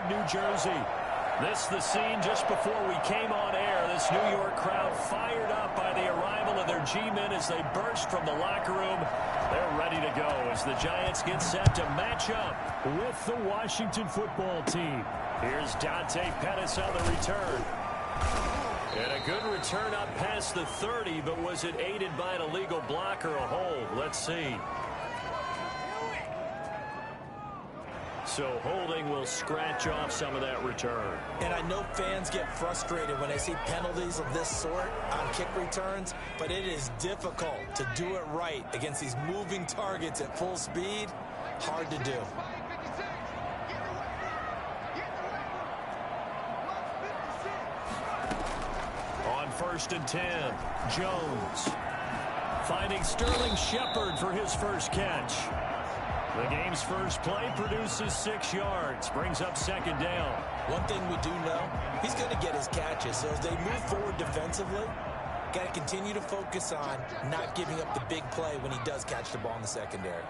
New Jersey. This is the scene just before we came on air. This New York crowd fired up by the arrival of their G-men as they burst from the locker room. They're ready to go as the Giants get set to match up with the Washington football team. Here's Dante Pettis on the return. And a good return up past the 30, but was it aided by an illegal block or a hold? Let's see. So holding will scratch off some of that return. And I know fans get frustrated when they see penalties of this sort on kick returns, but it is difficult to do it right against these moving targets at full speed. Hard to do. On 1st and 10, Jones finding Sterling Shepard for his first catch. The game's first play produces 6 yards, brings up 2nd down. One thing we do know, he's going to get his catches. So as they move forward defensively, got to continue to focus on not giving up the big play when he does catch the ball in the secondary.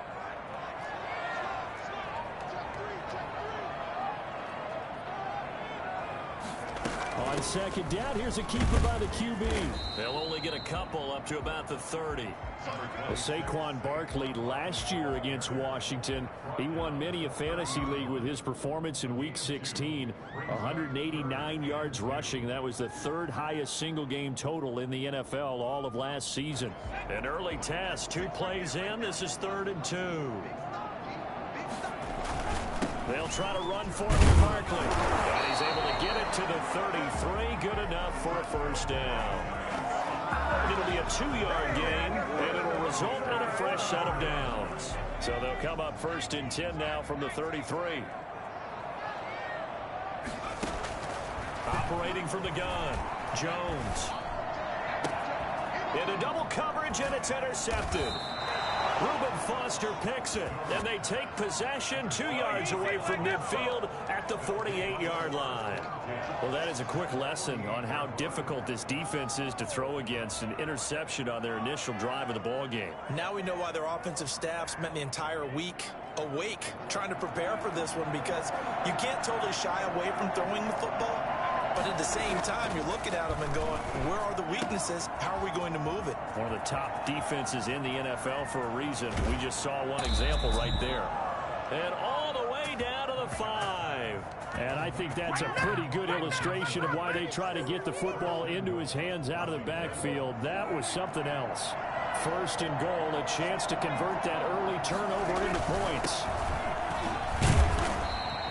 On 2nd down, here's a keeper by the QB. They'll only get a couple up to about the 30. Well, Saquon Barkley last year against Washington, he won many a fantasy league with his performance in Week 16. 189 yards rushing. That was the 3rd highest single game total in the NFL all of last season. An early test, 2 plays in. This is 3rd and 2. They'll try to run for it with Barkley. And he's able to get it to the 33. Good enough for a first down. It'll be a 2-yard gain, and it'll result in a fresh set of downs. So they'll come up 1st and 10 now from the 33. Operating from the gun, Jones. Into double coverage, and it's intercepted. Reuben Foster picks it, and they take possession 2 yards away from midfield at the 48-yard line. Well, that is a quick lesson on how difficult this defense is to throw against an interception on their initial drive of the ball game. Now we know why their offensive staff spent the entire week awake trying to prepare for this one, because you can't totally shy away from throwing the football. But at the same time, you're looking at them and going, where are the weaknesses? How are we going to move it? One of the top defenses in the NFL for a reason. We just saw one example right there. And all the way down to the 5. And I think that's a pretty good illustration of why they try to get the football into his hands out of the backfield. That was something else. 1st and goal, a chance to convert that early turnover into points.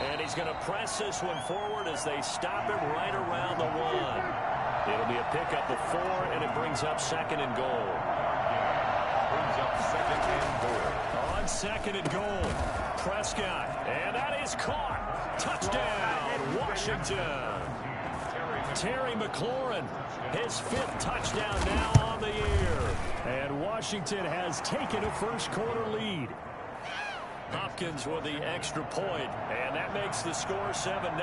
And he's going to press this one forward as they stop him right around the 1. It'll be a pickup of 4, and it brings up 2nd and goal. Brings up 2nd and goal. On 2nd and goal, Prescott, and that is caught. Touchdown, Washington. Terry McLaurin, his 5th touchdown now on the year. And Washington has taken a first-quarter lead. Hopkins with the extra point, and that makes the score 7-0.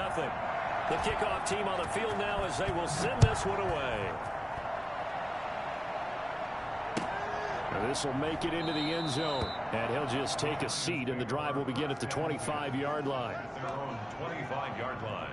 The kickoff team on the field now as they will send this one away. This will make it into the end zone, and he'll just take a seat, and the drive will begin at the 25-yard line. 25-yard line.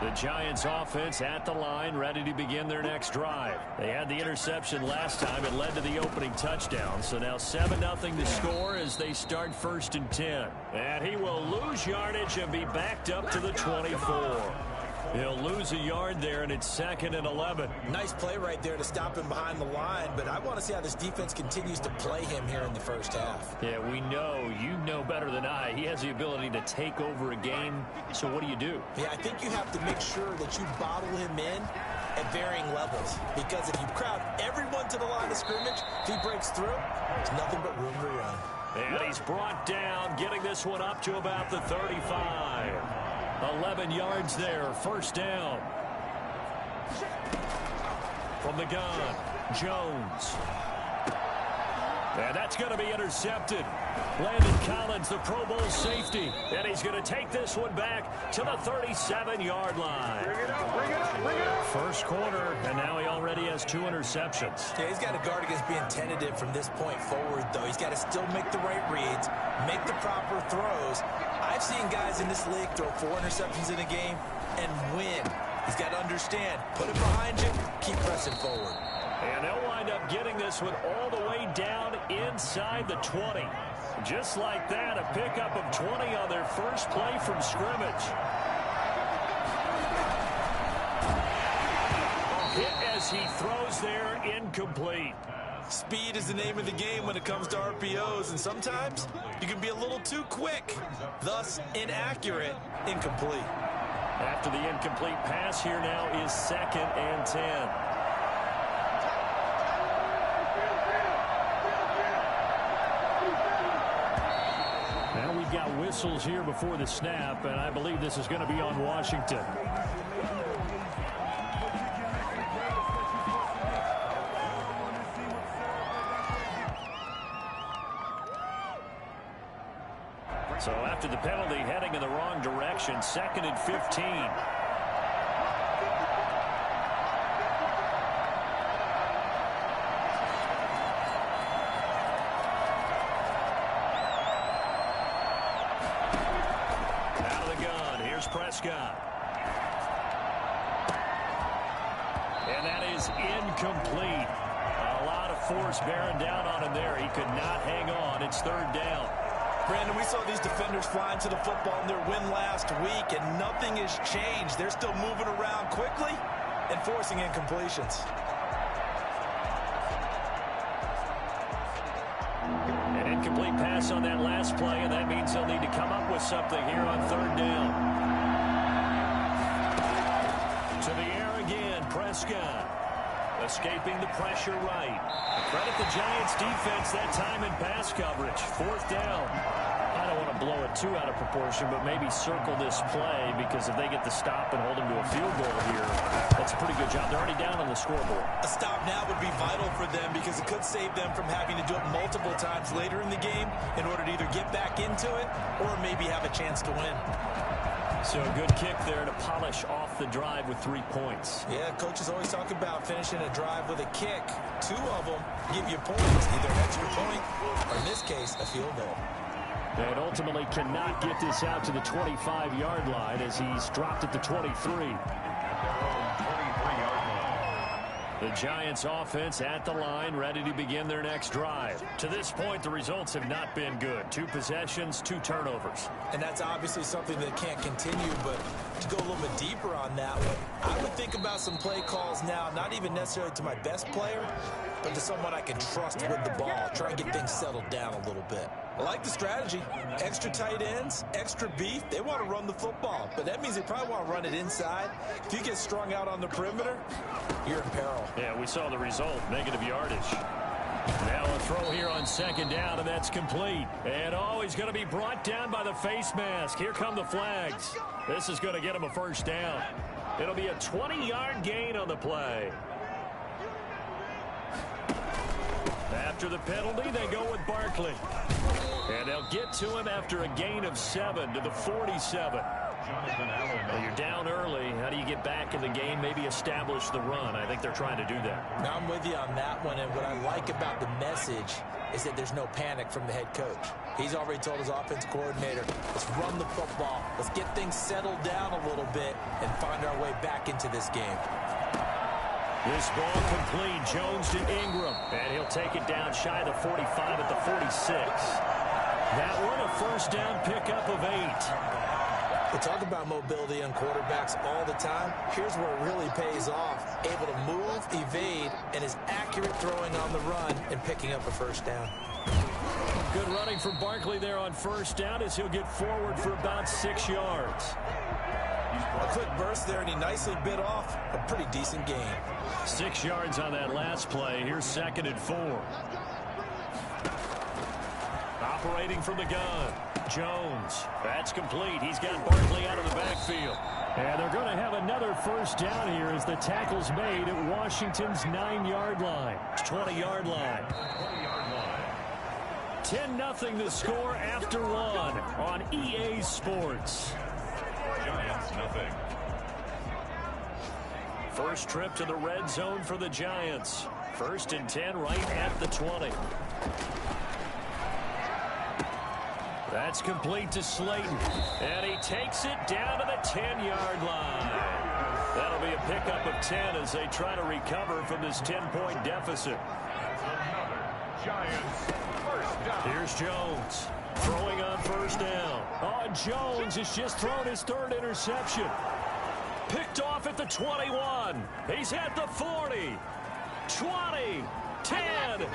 The Giants offense at the line, ready to begin their next drive. They had the interception last time. It led to the opening touchdown. So now 7-0 to score as they start 1st and 10. And he will lose yardage and be backed up to the 24. He'll lose a yard there, and it's 2nd and 11. Nice play right there to stop him behind the line, but I want to see how this defense continues to play him here in the first half. Yeah, we know. You know better than I. He has the ability to take over a game, so what do? Yeah, I think you have to make sure that you bottle him in at varying levels, because if you crowd everyone to the line of scrimmage, if he breaks through, there's nothing but room to run. And he's brought down, getting this one up to about the 35. 11 yards there, 1st down. From the gun, Jones. And that's going to be intercepted. Landon Collins, the Pro Bowl safety. And he's going to take this one back to the 37-yard line. Bring it up, bring it up, bring it up. First quarter, and now he already has 2 interceptions. Yeah, he's got to guard against being tentative from this point forward, though. He's got to still make the right reads, make the proper throws. I've seen guys in this league throw 4 interceptions in a game and win. He's got to understand, put it behind you, keep pressing forward. And they'll wind up getting this one all the way down inside the 20. Just like that, a pickup of 20 on their first play from scrimmage. Hit as he throws there, incomplete. Speed is the name of the game when it comes to RPOs, and sometimes you can be a little too quick, thus inaccurate, incomplete. After the incomplete pass, here now is 2nd and 10. Now we've got whistles here before the snap, and I believe this is going to be on Washington. So after the penalty, heading in the wrong direction, 2nd and 15. Out of the gun, here's Prescott. And that is incomplete. A lot of force bearing down on him there. He could not hang on. It's 3rd down. Brandon, we saw these defenders flying to the football in their win last week, and nothing has changed. They're still moving around quickly and forcing incompletions. An incomplete pass on that last play, and that means they'll need to come up with something here on 3rd down. To the air again, Prescott. Escaping the pressure right. Credit the Giants defense that time in pass coverage. 4th down. I don't want to blow it too out of proportion, but maybe circle this play, because if they get the stop and hold them to a field goal here, that's a pretty good job. They're already down on the scoreboard. A stop now would be vital for them, because it could save them from having to do it multiple times later in the game in order to either get back into it or maybe have a chance to win. So a good kick there to polish off the drive with 3 points. Yeah, coaches always talk about finishing a drive with a kick. 2 of them give you points, either an extra point or, in this case, a field goal. And ultimately cannot get this out to the 25-yard line as he's dropped at the 23. The Giants offense at the line, ready to begin their next drive. To this point, the results have not been good. 2 possessions, 2 turnovers. And that's obviously something that can't continue, but to go a little bit deeper on that one, I would think about some play calls now, not even necessarily to my best player, but to someone I can trust with the ball. Try and get things settled down a little bit. I like the strategy. Extra tight ends, extra beef. They want to run the football, but that means they probably want to run it inside. If you get strung out on the perimeter, you're in peril. Yeah, we saw the result, negative yardage. Now a throw here on 2nd down, and that's complete. And he's going to be brought down by the face mask. Here come the flags. This is going to get him a 1st down. It'll be a 20-yard gain on the play. After the penalty, they go with Barkley. And they'll get to him after a gain of 7 to the 47. Well, you're down early. How do you get back in the game, maybe establish the run? I think they're trying to do that. Now I'm with you on that one, and what I like about the message is that there's no panic from the head coach. He's already told his offense coordinator, let's run the football, let's get things settled down a little bit and find our way back into this game. This ball complete. Jones to Ingram. And he'll take it down shy of the 45 at the 46. That one a 1st down pickup of 8. We talk about mobility on quarterbacks all the time. Here's where it really pays off. Able to move, evade, and is accurate throwing on the run and picking up a 1st down. Good running from Barkley there on 1st down as he'll get forward for about 6 yards. A quick burst there, and he nicely bit off a pretty decent gain. 6 yards on that last play. Here's 2nd and 4. Operating from the gun. Jones. That's complete. He's got Barkley out of the backfield. And they're going to have another 1st down here as the tackle's made at Washington's 9-yard line. 20-yard line. 10-0 the score after one on EA Sports. Giants nothing. First trip to the red zone for the Giants. 1st and 10 right at the 20. That's complete to Slayton. And he takes it down to the 10-yard line. That'll be a pickup of 10 as they try to recover from this 10-point deficit. Giants first down. Here's Jones throwing on 1st down. Oh, Jones has just thrown his 3rd interception. Picked off at the 21. He's at the 40. 20. 10.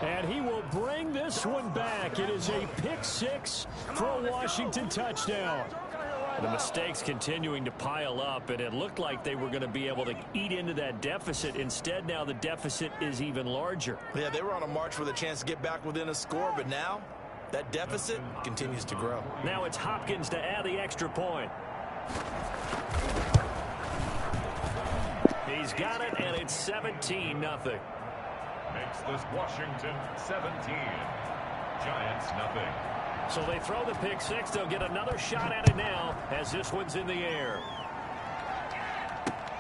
And he will bring this one back. It is a pick 6 for a Washington touchdown. The mistakes continuing to pile up, and it looked like they were going to be able to eat into that deficit. Instead, now the deficit is even larger. Yeah, they were on a march with a chance to get back within a score, but now that deficit continues to grow. Now it's Hopkins to add the extra point. He's got it, and it's 17-0. Makes this Washington 17. Giants nothing. So they throw the pick 6. They'll get another shot at it now as this one's in the air.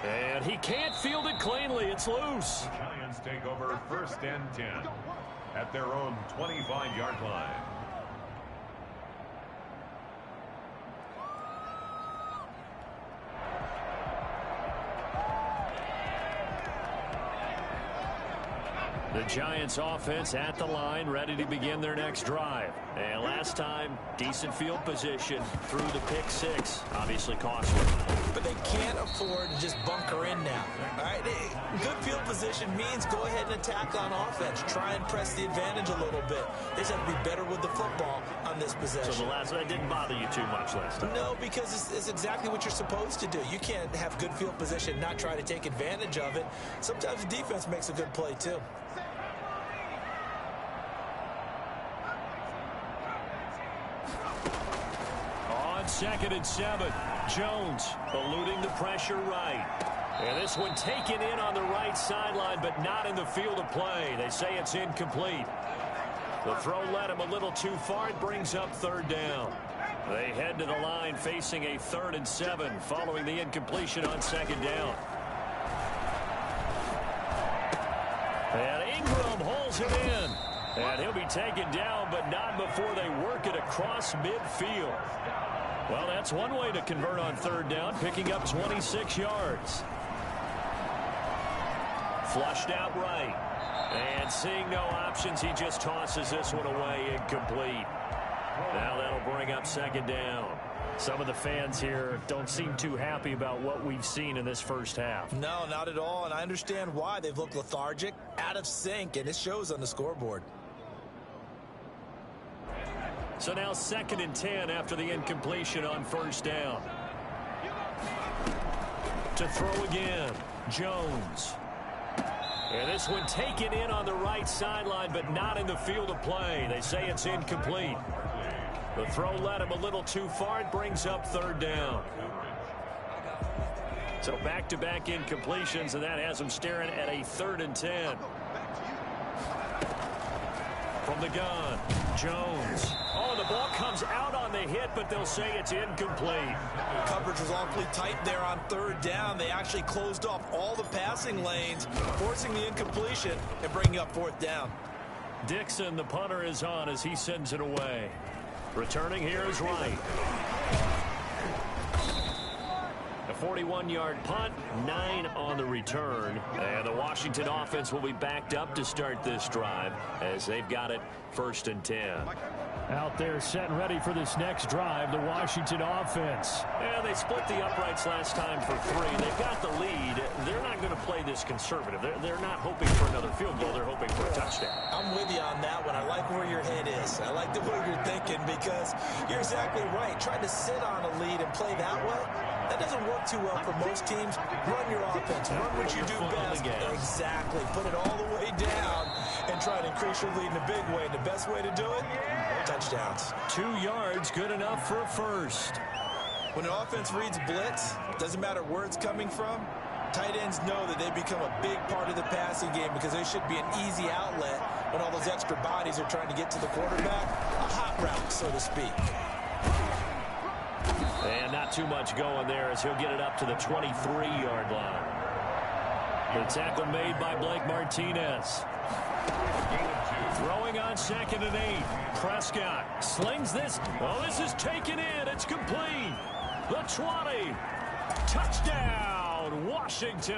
And he can't field it cleanly. It's loose. Giants take over 1st and 10 at their own 25-yard line. The Giants offense at the line, ready to begin their next drive. And last time, decent field position through the pick 6. Obviously costly. But they can't afford to just bunker in now. All right, good field position means go ahead and attack on offense. Try and press the advantage a little bit. They just have to be better with the football on this possession. So the last one didn't bother you too much last time? No, because it's exactly what you're supposed to do. You can't have good field position, not try to take advantage of it. Sometimes the defense makes a good play too. On 2nd and 7, Jones eluding the pressure right. And this one taken in on the right sideline, but not in the field of play. They say it's incomplete. The throw led him a little too far. It brings up 3rd down. They head to the line facing a 3rd and 7 following the incompletion on 2nd down. And Ingram holds it in. And he'll be taken down, but not before they work it across midfield. Well, that's one way to convert on 3rd down, picking up 26 yards. Flushed out right. And seeing no options, he just tosses this one away, incomplete. Now that'll bring up 2nd down. Some of the fans here don't seem too happy about what we've seen in this first half. No, not at all, and I understand why. They've looked lethargic, out of sync, and it shows on the scoreboard. So now 2nd and 10 after the incompletion on 1st down. To throw again, Jones. And this one taken in on the right sideline, but not in the field of play. They say it's incomplete. The throw led him a little too far. It brings up 3rd down. So back-to-back incompletions, and that has him staring at a 3rd and 10. From the gun, Jones. Oh, the ball comes out on the hit, but they'll say it's incomplete. Coverage was awfully tight there on 3rd down. They actually closed off all the passing lanes, forcing the incompletion and bringing up 4th down. Dixon, the punter, is on as he sends it away. Returning here is Wright. A 41-yard punt, 9 on the return. And the Washington offense will be backed up to start this drive as they've got it 1st and 10. Out there set and ready for this next drive, the Washington offense. And they split the uprights last time for 3. They've got the lead. They're not going to play this conservative. They're not hoping for another field goal. They're hoping for a touchdown. I'm with you on that one. I like where your head is. I like the way you're thinking because you're exactly right. Trying to sit on a lead and play that way, that doesn't work too well for most teams. Run your offense. Run what you do best. Exactly. Put it all the way down and try to increase your lead in a big way. And the best way to do it, touchdowns. 2 yards, good enough for a first. When an offense reads blitz, doesn't matter where it's coming from, Tight ends know that they become a big part of the passing game because they should be an easy outlet when all those extra bodies are trying to get to the quarterback. A hot route, so to speak. And not too much going there as he'll get it up to the 23-yard line. The tackle made by Blake Martinez. Throwing on 2nd and 8. Prescott slings this. Oh, this is taken in. It's complete. The 20. Touchdown, Washington.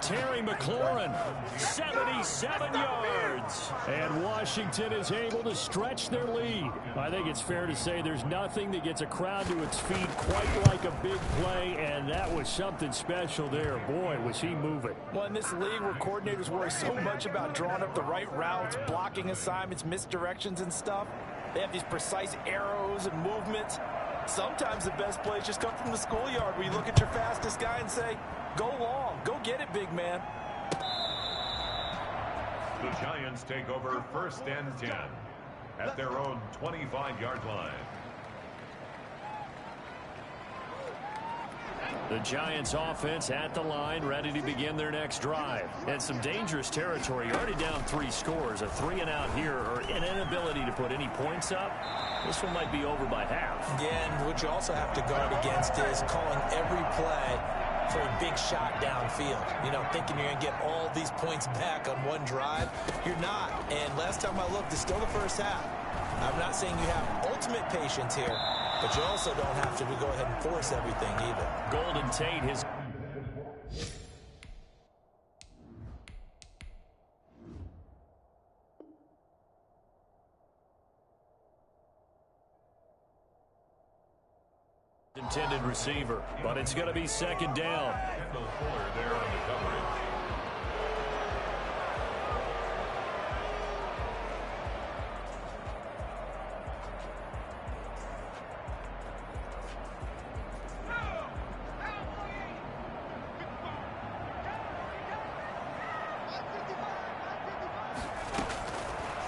Terry McLaurin, 77 yards. And Washington is able to stretch their lead. I think it's fair to say there's nothing that gets a crowd to its feet quite like a big play, and that was something special there. Boy, was he moving. Well, in this league where coordinators worry so much about drawing up the right routes, blocking assignments, misdirections and stuff, they have these precise arrows and movements. Sometimes the best plays just come from the schoolyard where you look at your fastest guy and say, go long, go get it, big man. The Giants take over 1st and 10 at their own 25-yard line. The Giants offense at the line, ready to begin their next drive. And some dangerous territory. You're already down 3 scores. A 3-and-out here, or an inability to put any points up. This one might be over by half. Yeah, and what you also have to guard against is calling every play for a big shot downfield. You know, thinking you're going to get all these points back on one drive. You're not. And last time I looked, it's still the first half. I'm not saying you have ultimate patience here, but you also don't have to go ahead and force everything either. Golden Tate, his... intended receiver, but it's going to be 2nd down. Fuller there on the coverage.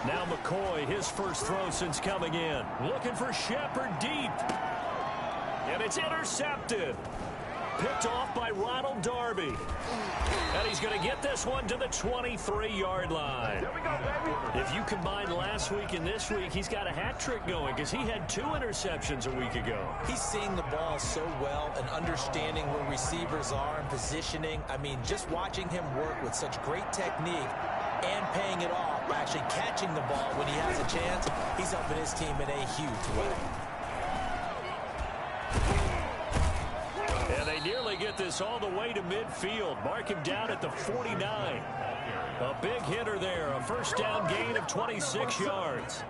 Now McCoy, his first throw since coming in. Looking for Shepard deep. And it's intercepted. Picked off by Ronald Darby. And he's going to get this one to the 23-yard line. If you combine last week and this week, he's got a hat trick going because he had 2 interceptions a week ago. He's seeing the ball so well and understanding where receivers are and positioning. I mean, just watching him work with such great technique and paying it off by actually catching the ball when he has a chance, he's helping his team in a huge way. And they nearly get this all the way to midfield. Mark him down at the 49. A big hitter there. A first down gain of 26 yards.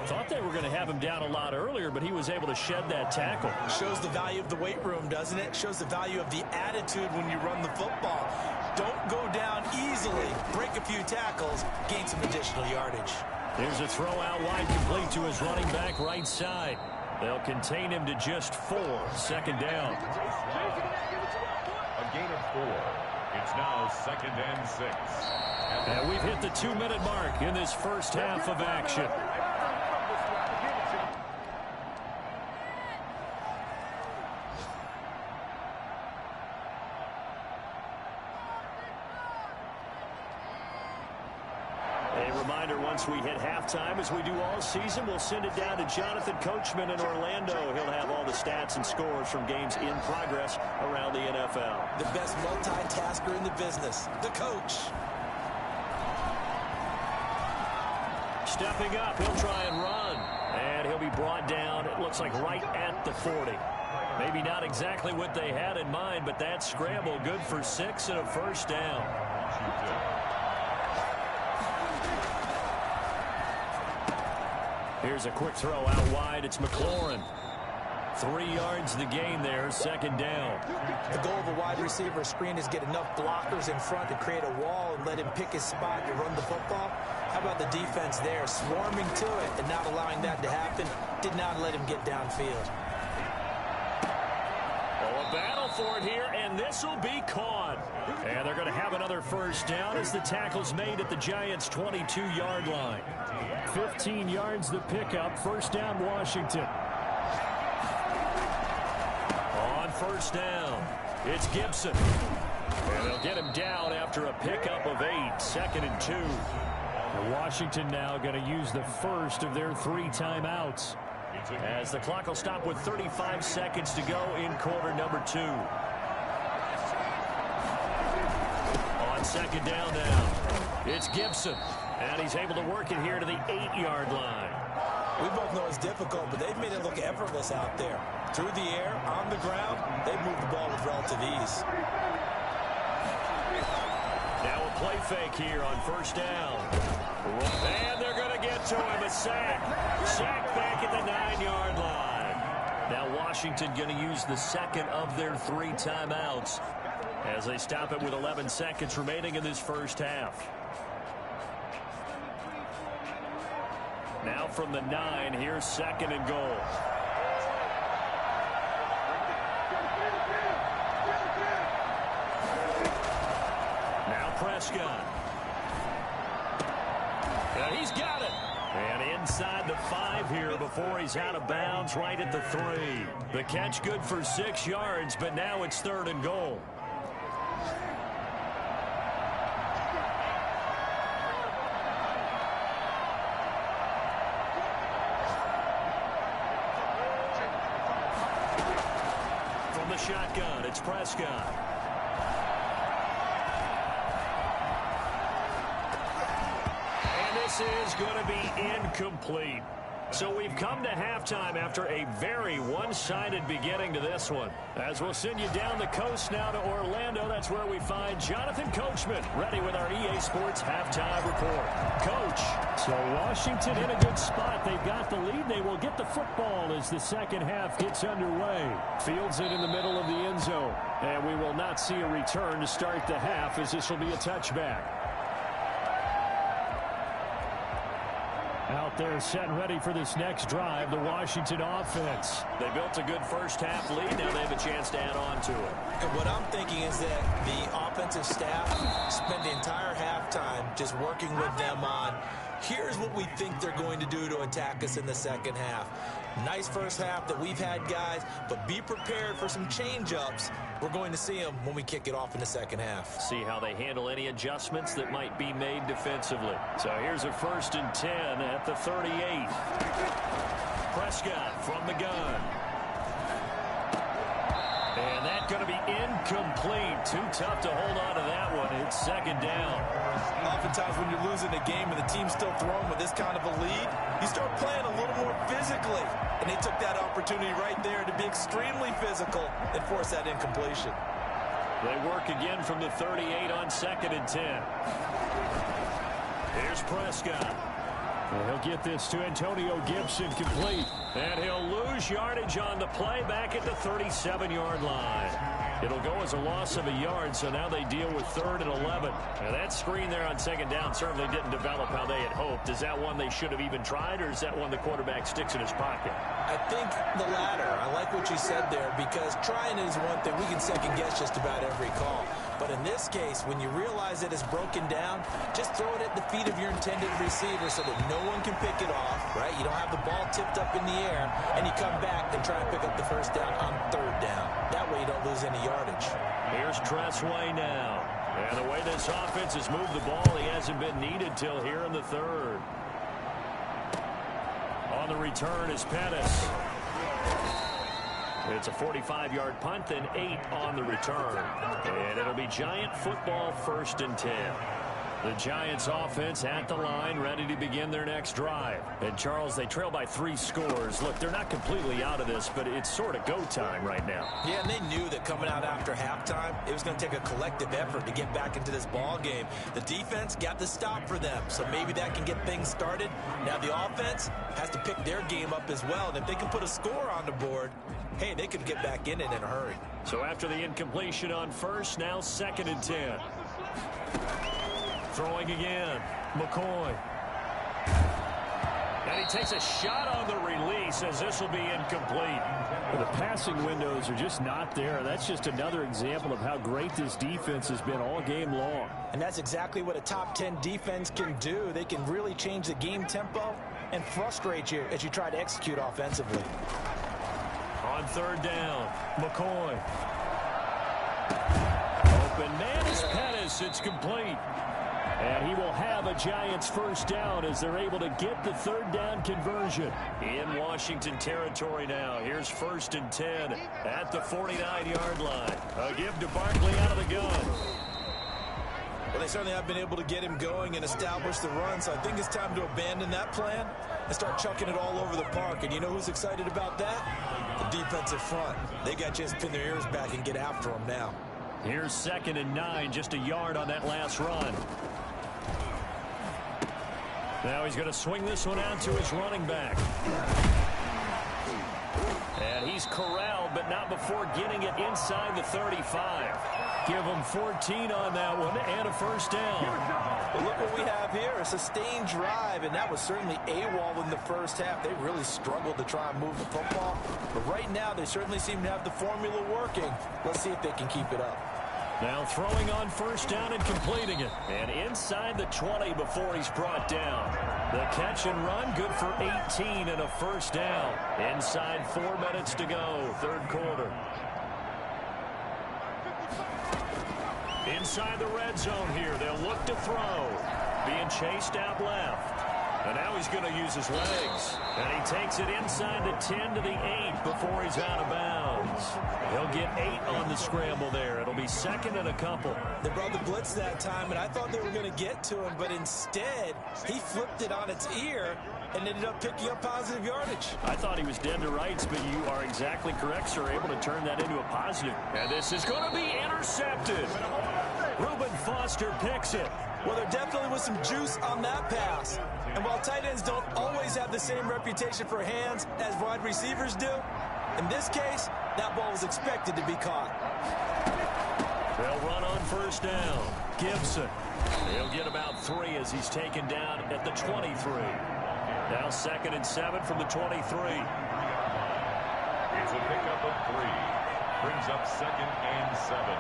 Thought they were going to have him down a lot earlier, but he was able to shed that tackle. Shows the value of the weight room, doesn't it? Shows the value of the attitude when you run the football. Don't go down easily. Break a few tackles. Gain some additional yardage. There's a throw out wide complete to his running back right side. They'll contain him to just 4. 2nd down. A gain of 4. It's now 2nd and 6. And we've hit the 2-minute mark in this first half of action. Once we hit halftime, as we do all season, we'll send it down to Jonathan Coachman in Orlando. He'll have all the stats and scores from games in progress around the NFL. The best multitasker in the business, the coach. Stepping up, he'll try and run. And he'll be brought down, it looks like right at the 40. Maybe not exactly what they had in mind, but that scramble good for 6 and a first down. Here's a quick throw out wide. It's McLaurin. 3 yards the gain there, 2nd down. The goal of a wide receiver screen is get enough blockers in front to create a wall and let him pick his spot to run the football. How about the defense there, swarming to it and not allowing that to happen? Did not let him get downfield. Oh, a battle for it here, and this will be caught. And they're going to have another first down as the tackle's made at the Giants' 22-yard line. 15 yards the pickup. First down, Washington. On first down, It's Gibson. And they'll get him down after a pickup of 8, 2nd and 2. And Washington now going to use the first of their 3 timeouts. As the clock will stop with 35 seconds to go in quarter number 2. On 2nd down now, it's Gibson. And he's able to work it here to the 8-yard line. We both know it's difficult, but they've made it look effortless out there. Through the air, on the ground, they've moved the ball with relative ease. Now a play fake here on 1st down. And they're going to get to him. A sack. Sack back at the 9-yard line. Now Washington going to use the 2nd of their 3 timeouts as they stop it with 11 seconds remaining in this first half. Now from the 9, here's 2nd and goal. Now Prescott. And he's got it. And inside the 5 here before he's out of bounds right at the 3. The catch good for 6 yards, but now it's 3rd and goal. Shotgun, it's Prescott. And this is going to be incomplete. So we've come to halftime after a very one-sided beginning to this one. As we'll send you down the coast now to Orlando, that's where we find Jonathan Coachman ready with our EA Sports halftime report. Coach. So Washington in a good spot. They've got the lead. They will get the football as the second half gets underway. Fields it in the middle of the end zone. And we will not see a return to start the half as this will be a touchback. Out there set and ready for this next drive, the Washington offense. They built a good first half lead. Now they have a chance to add on to it. And what I'm thinking is that the offensive staff spent the entire halftime just working with them on, here's what we think they're going to do to attack us in the second half. Nice first half that we've had, guys, but be prepared for some change-ups. We're going to see them when we kick it off in the second half. See how they handle any adjustments that might be made defensively. So here's a 1st and 10 at the 38. Prescott from the gun. And that's going to be incomplete. Too tough to hold on to that one. It's 2nd down. Oftentimes when you're losing a game and the team's still throwing with this kind of a lead, you start playing a little more physically. And they took that opportunity right there to be extremely physical and force that incompletion. They work again from the 38 on 2nd and 10. Here's Prescott. And he'll get this to Antonio Gibson complete. And he'll lose yardage on the play back at the 37-yard line. It'll go as a loss of a yard, so now they deal with 3rd and 11. Now that screen there on 2nd down certainly didn't develop how they had hoped. Is that one they should have even tried, or is that one the quarterback sticks in his pocket? I think the latter. I like what you said there, because trying is one thing. We can second guess just about every call. But in this case, when you realize that it's broken down, just throw it at the feet of your intended receiver so that no one can pick it off, right? You don't have the ball tipped up in the air, and you come back and try and pick up the 1st down on 3rd down. That way you don't lose any yardage. Here's Tressway now. And the way this offense has moved the ball, he hasn't been needed till here in the 3rd. On the return is Pettis. It's a 45-yard punt, then 8 on the return. And it'll be Giant football 1st and 10. The Giants offense at the line, ready to begin their next drive. And Charles, they trail by 3 scores. Look, they're not completely out of this, but it's sort of go time right now. Yeah, and they knew that coming out after halftime, it was going to take a collective effort to get back into this ball game. The defense got the stop for them, so maybe that can get things started. Now the offense has to pick their game up as well, and if they can put a score on the board, hey, they could get back in it in a hurry. So after the incompletion on 1st, now 2nd and 10. Throwing again, McCoy. And he takes a shot on the release as this will be incomplete. Well, the passing windows are just not there. That's just another example of how great this defense has been all game long. And that's exactly what a top 10 defense can do. They can really change the game tempo and frustrate you as you try to execute offensively. On 3rd down, McCoy. Open man is Pettis. It's complete. And he will have a Giants first down as they're able to get the third down conversion. In Washington territory now. Here's 1st and 10 at the 49-yard line. A give to Barkley out of the gun. Well, they certainly have been able to get him going and establish the run, so I think it's time to abandon that plan and start chucking it all over the park. And you know who's excited about that? The defensive front. They got just pin their ears back and get after him now. Here's 2nd and 9, just a yard on that last run. Now he's going to swing this one out to his running back. And he's corralled, but not before getting it inside the 35. Give him 14 on that one and a first down. Well, look what we have here, a sustained drive, and that was certainly AWOL in the first half. They really struggled to try and move the football. But right now, they certainly seem to have the formula working. Let's see if they can keep it up. Now throwing on first down and completing it. And inside the 20 before he's brought down. The catch and run, good for 18 and a first down. Inside 4 minutes to go, third quarter. Inside the red zone here, they'll look to throw. Being chased out left. And now he's going to use his legs. And he takes it inside the 10 to the 8 before he's out of bounds. He'll get 8 on the scramble there. It'll be 2nd and a couple. They brought the blitz that time, and I thought they were going to get to him, but instead, he flipped it on its ear and ended up picking up positive yardage. I thought he was dead to rights, but you are exactly correct, sir. Able to turn that into a positive. And this is going to be intercepted. Reuben Foster picks it. Well, there definitely was some juice on that pass. And while tight ends don't always have the same reputation for hands as wide receivers do, in this case, that ball was expected to be caught. They'll run on first down. Gibson. He'll get about 3 as he's taken down at the 23. Now 2nd and 7 from the 23. It's a pickup of 3. Brings up 2nd and 7.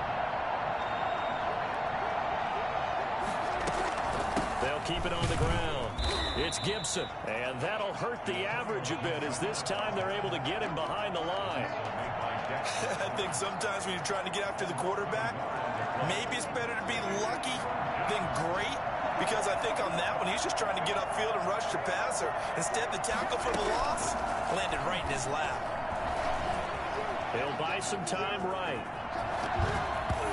They'll keep it on the ground. It's Gibson, and that'll hurt the average a bit as this time they're able to get him behind the line. I think sometimes when you're trying to get after the quarterback, maybe it's better to be lucky than great, because I think on that one, he's just trying to get upfield and rush the passer. Instead, the tackle for the loss landed right in his lap. He'll buy some time right.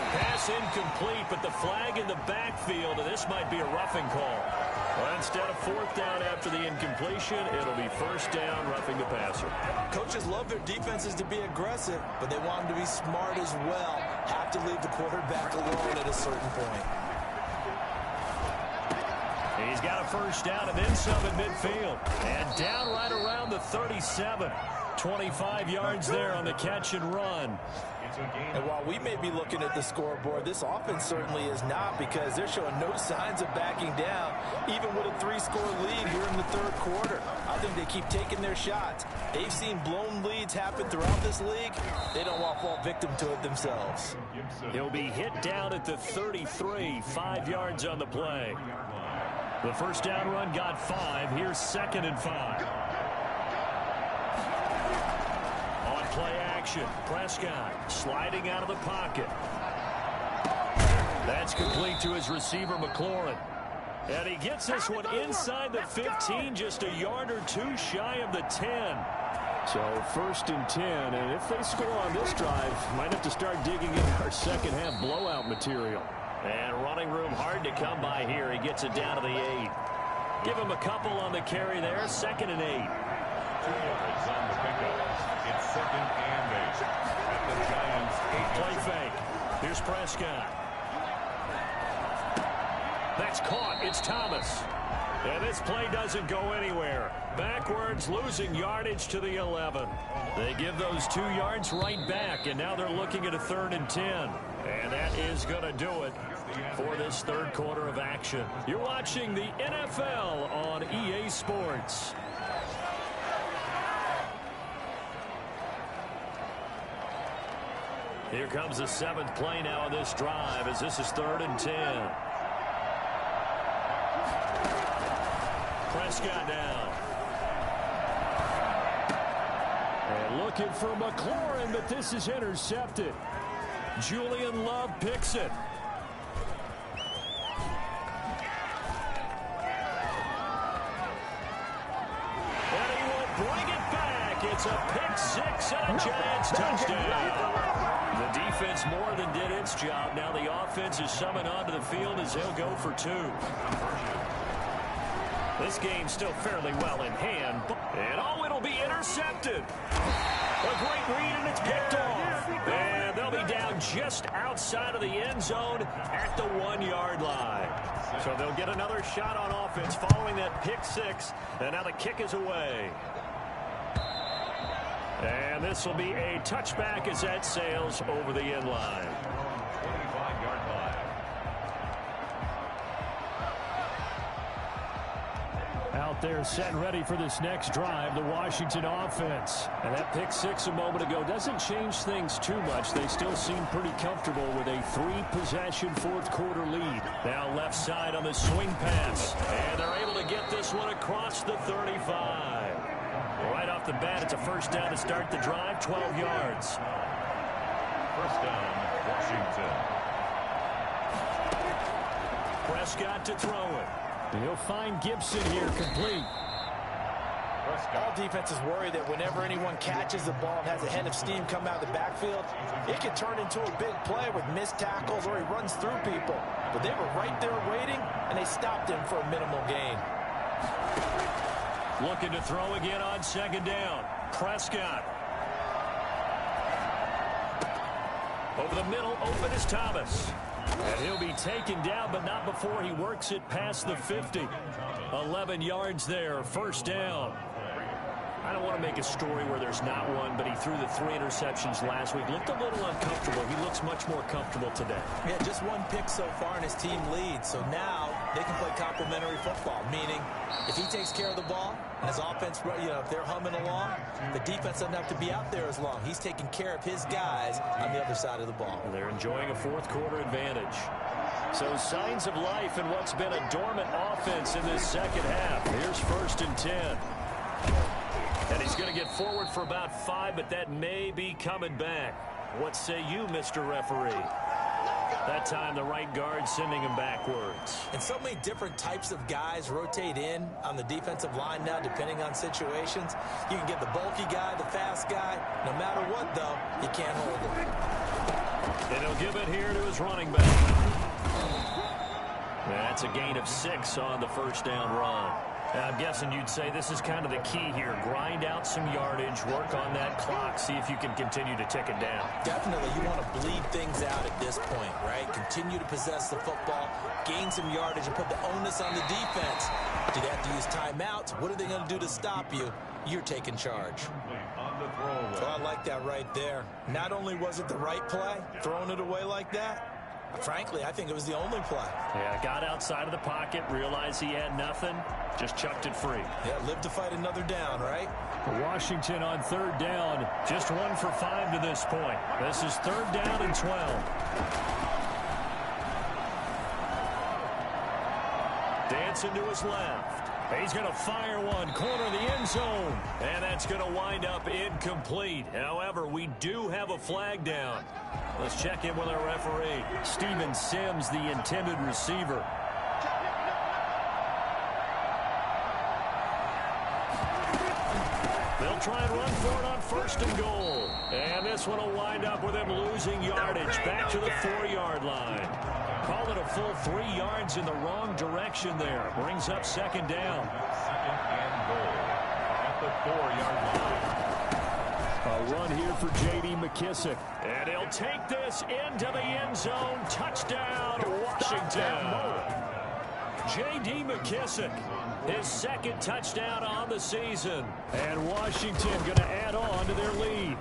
Pass incomplete, but the flag in the backfield, and this might be a roughing call. Well, instead of 4th down after the incompletion, it'll be 1st down, roughing the passer. Coaches love their defenses to be aggressive, but they want them to be smart as well. Have to leave the quarterback alone at a certain point. He's got a first down and then some at midfield. And down right around the 37. 25 yards there on the catch and run. And while we may be looking at the scoreboard, this offense certainly is not, because they're showing no signs of backing down, even with a 3-score lead here in the third quarter. I think they keep taking their shots. They've seen blown leads happen throughout this league. They don't want to fall victim to it themselves. He'll be hit down at the 33, 5 yards on the play. The first down run got 5. Here's 2nd and 5. On play action, Prescott sliding out of the pocket. That's complete to his receiver, McLaurin. And he gets this one inside the 15, just a yard or 2 shy of the 10. So 1st and 10, and if they score on this drive, might have to start digging into our second half blowout material. And running room hard to come by here. He gets it down to the 8. Give him a couple on the carry there. 2nd and 8. 2 yards on the pickup. It's 2nd and 8. At the Giants' 8. Play fake. Here's Prescott. That's caught. It's Thomas. And this play doesn't go anywhere. Backwards, losing yardage to the 11. They give those 2 yards right back, and now they're looking at a 3rd and 10. And that is going to do it for this third quarter of action. You're watching the NFL on EA Sports. Here comes the 7th play now on this drive, as this is 3rd and 10. Prescott down. And looking for McLaurin, but this is intercepted. Julian Love picks it. And he will bring it back. It's a pick six and a Giants touchdown. The defense more than did its job. Now the offense is summoned onto the field as they'll go for two. This game's still fairly well in hand. And oh, it'll be intercepted. A great read, and it's picked off. And they'll be down just outside of the end zone at the 1-yard line. So they'll get another shot on offense following that pick six. And now the kick is away. And this will be a touchback as that sails over the end line. 25-yard line. Out there set and ready for this next drive, the Washington offense. And that pick six a moment ago doesn't change things too much. They still seem pretty comfortable with a 3-possession fourth-quarter lead. Now left side on the swing pass. And they're able to get this one across the 35. Right off the bat, it's a first down to start the drive, 12 yards. First down, Washington. Prescott to throw it. And he'll find Gibson here complete. All defenses worry that whenever anyone catches the ball and has a head of steam come out of the backfield, it can turn into a big play with missed tackles or he runs through people. But they were right there waiting, and they stopped him for a minimal gain. Looking to throw again on second down. Prescott. Over the middle, open is Thomas. And he'll be taken down, but not before he works it past the 50. 11 yards there, first down. I don't want to make a story where there's not one, but he threw the 3 interceptions last week. Looked a little uncomfortable. He looks much more comfortable today. Yeah, just one pick so far, and his team leads. So now they can play complementary football, meaning if he takes care of the ball, and his offense, if they're humming along, the defense doesn't have to be out there as long. He's taking care of his guys on the other side of the ball. And they're enjoying a fourth-quarter advantage. So signs of life in what's been a dormant offense in this second half. Here's first and 10. And he's going to get forward for about 5, but that may be coming back. What say you, Mr. Referee? That time the right guard sending him backwards. And so many different types of guys rotate in on the defensive line now, depending on situations. You can get the bulky guy, the fast guy. No matter what, though, you can't hold him. And he'll give it here to his running back. That's a gain of 6 on the first down run. I'm guessing you'd say this is kind of the key here. Grind out some yardage, work on that clock, see if you can continue to tick it down. Definitely, you want to bleed things out at this point, right? Continue to possess the football, gain some yardage, and put the onus on the defense. Do they have to use timeouts? What are they going to do to stop you? You're taking charge. So I like that right there. Not only was it the right play, throwing it away like that, frankly, I think it was the only play. Yeah, got outside of the pocket, realized he had nothing, just chucked it free. Yeah, live to fight another down, right? Washington on third down. Just 1 for 5 to this point. This is third down and 12. Dancing to his left. He's going to fire one, corner of the end zone. And that's going to wind up incomplete. However, we do have a flag down. Let's check in with our referee. Steven Sims, the intended receiver. They'll try and run for it on first and goal. And this one will wind up with him losing yardage back to the 4-yard line. Call it a full 3 yards in the wrong direction there. Brings up second down. Second and goal at the 4-yard line. A run here for J.D. McKissick. And he'll take this into the end zone. Touchdown, Washington. J.D. McKissick, his second touchdown on the season. And Washington going to add on to their lead.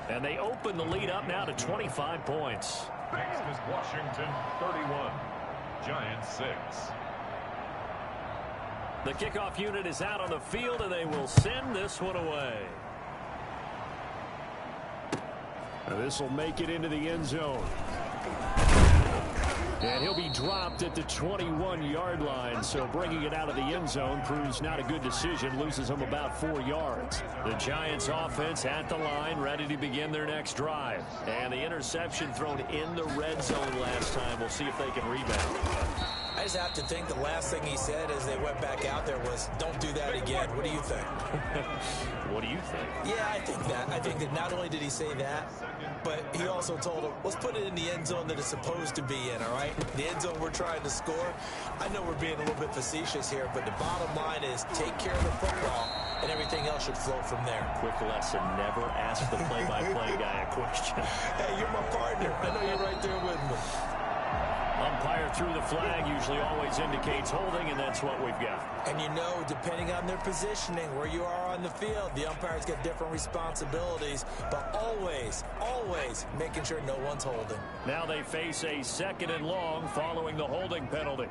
And they open the lead up now to 25 points. Next is Washington, 31. Giants, 6. The kickoff unit is out on the field, and they will send this one away. This will make it into the end zone. And he'll be dropped at the 21-yard line, so bringing it out of the end zone proves not a good decision, loses him about 4 yards. The Giants offense at the line, ready to begin their next drive. And the interception thrown in the red zone last time. We'll see if they can rebound. I just have to think the last thing he said as they went back out there was, don't do that again. What do you think? What do you think? Yeah, I think that. I think that not only did he say that, but he also told him, let's put it in the end zone that it's supposed to be in, all right? The end zone we're trying to score. I know we're being a little bit facetious here, but the bottom line is take care of the football, and everything else should flow from there. Quick lesson, never ask the play-by-play guy a question. Hey, you're my partner. I know you're right there with me. Umpire through the flag usually always indicates holding, and that's what we've got. And you know, depending on their positioning, where you are on the field, the umpires get different responsibilities, but always, always making sure no one's holding. Now they face a 2nd and long following the holding penalty.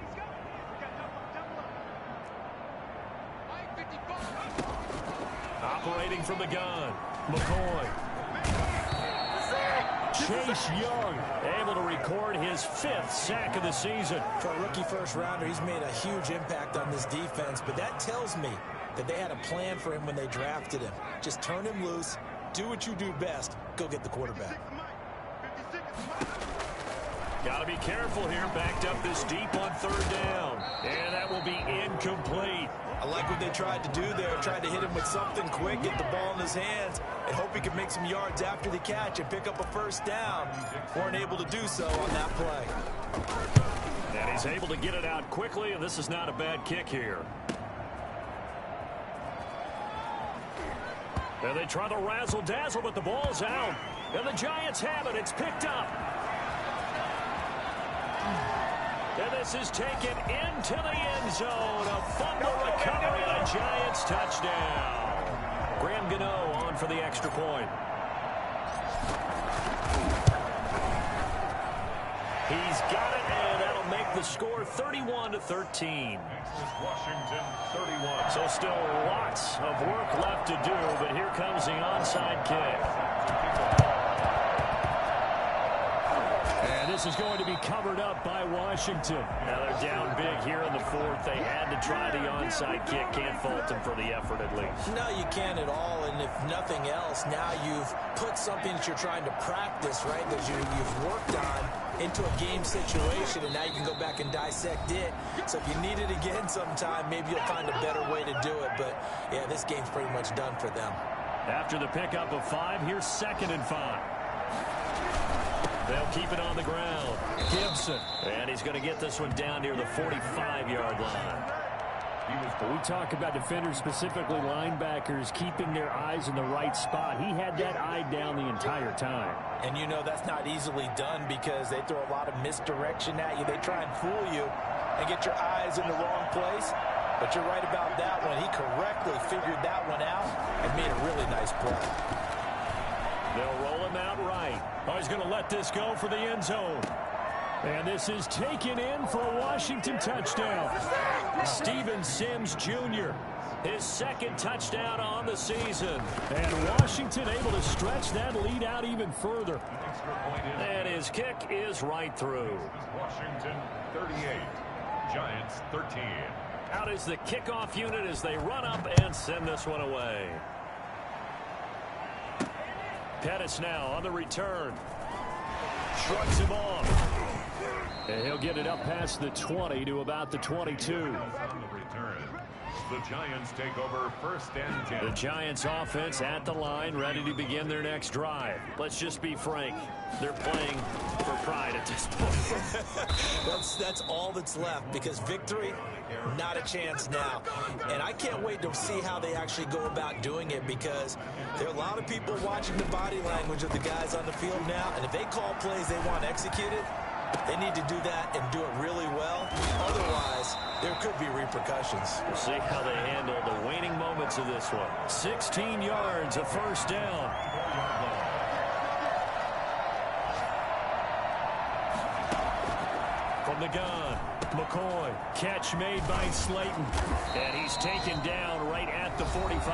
Operating from the gun, McCoy. Chase Young able to record his 5th sack of the season. For a rookie first-rounder, he's made a huge impact on this defense, but that tells me that they had a plan for him when they drafted him. Just turn him loose, do what you do best, go get the quarterback. Got to be careful here, backed up this deep on 3rd down. And that will be incomplete. I like what they tried to do there, tried to hit him with something quick, get the ball in his hands, and hope he could make some yards after the catch and pick up a 1st down. Weren't able to do so on that play. And he's able to get it out quickly, and this is not a bad kick here. And they try to razzle-dazzle, but the ball's out. And the Giants have it. It's picked up. And this is taken into the end zone. A fumble recovery and a Giants touchdown. Graham Gano on for the extra point. He's got it, and that'll make the score 31-13. Washington 31. So still lots of work left to do, but here comes the onside kick. And this is going to be covered up by Washington. Now they're down big here in the 4th. They had to try the onside kick. Can't fault them for the effort at least. No, you can't at all. And if nothing else, now you've put something that you're trying to practice, right, that you've worked on into a game situation, and now you can go back and dissect it. So if you need it again sometime, maybe you'll find a better way to do it. But, yeah, this game's pretty much done for them. After the pickup of 5, here's 2nd and 5. They'll keep it on the ground. Gibson. And he's going to get this one down near the 45-yard line. We talk about defenders, specifically linebackers, keeping their eyes in the right spot. He had that eye down the entire time. And you know that's not easily done because they throw a lot of misdirection at you. They try and fool you and get your eyes in the wrong place. But you're right about that one. He correctly figured that one out and made a really nice play. They'll roll him out right. Oh, he's going to let this go for the end zone. And this is taken in for a Washington touchdown. Steven Sims Jr., his 2nd touchdown on the season. And Washington able to stretch that lead out even further. And his kick is right through. Washington 38, Giants 13. Out is the kickoff unit as they run up and send this one away. Pettis now on the return. Shrugs him off. And he'll get it up past the 20 to about the 22. On the return, the Giants take over 1st and 10. The Giants offense at the line, ready to begin their next drive. Let's just be frank. They're playing for pride at this point. That's all that's left because victory, not a chance now. And I can't wait to see how they actually go about doing it because there are a lot of people watching the body language of the guys on the field now. And if they call plays they want executed, they need to do that and do it really well. Otherwise, there could be repercussions. We'll see how they handle the waning moments of this one. 16 yards, a 1st down. From the gun, McCoy. Catch made by Slayton. And he's taken down right at the 45.